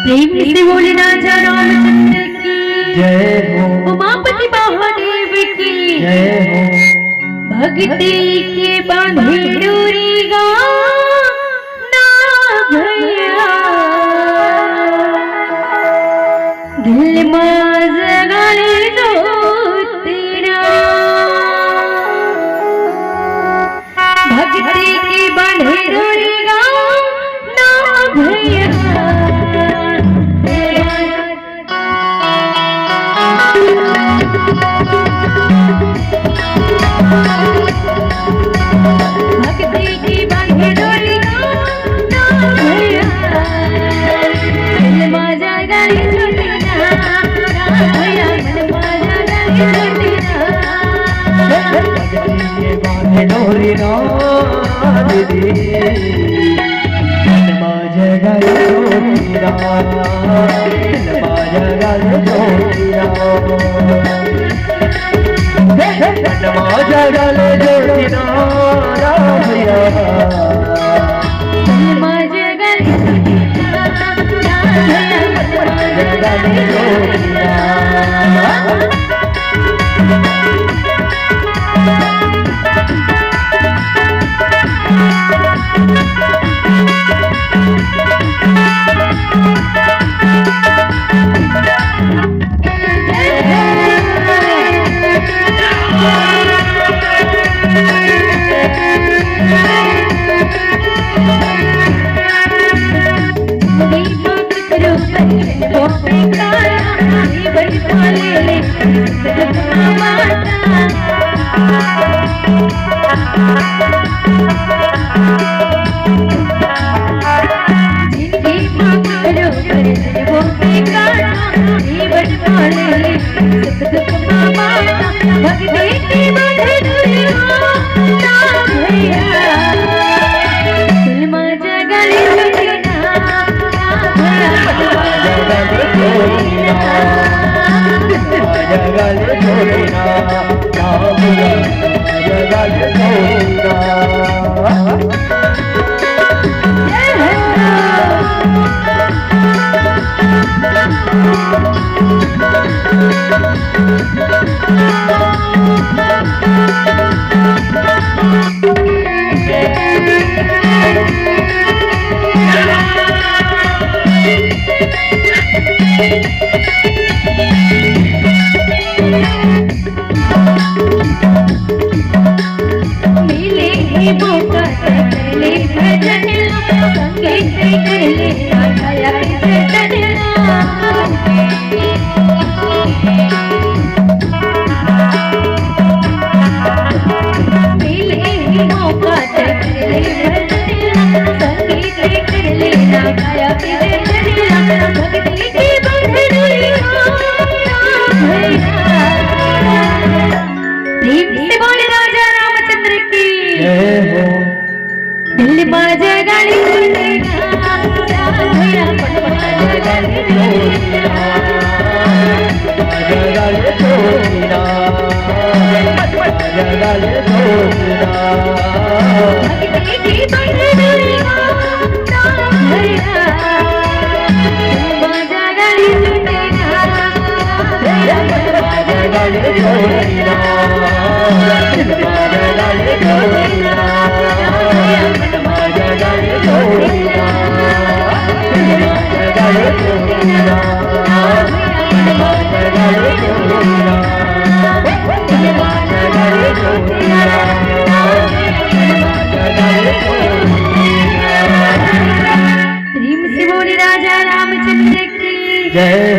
प्रेम से बोले राजा रामचंद्र की जय हो। उमापति महादेव की जय हो। भक्ति के बांधे डोरी गा ना भैया दिल में जगाए दो तेरा भक्ति के बांधे डोरी गा ना भैया भक्ति की बांधे डोरी ना भैया दिल में जगाए दो तेरा भैया मन में जगाए दो तेरा भक्ति के बांधे डोरी ना दीदी दिल में जगाए दो तेरा दिल में जगाए दो तेरा मन में जगाए दो तेरा भैया दिल में जगाए दो तेरा भैया मन में जगाए दो तेरा जय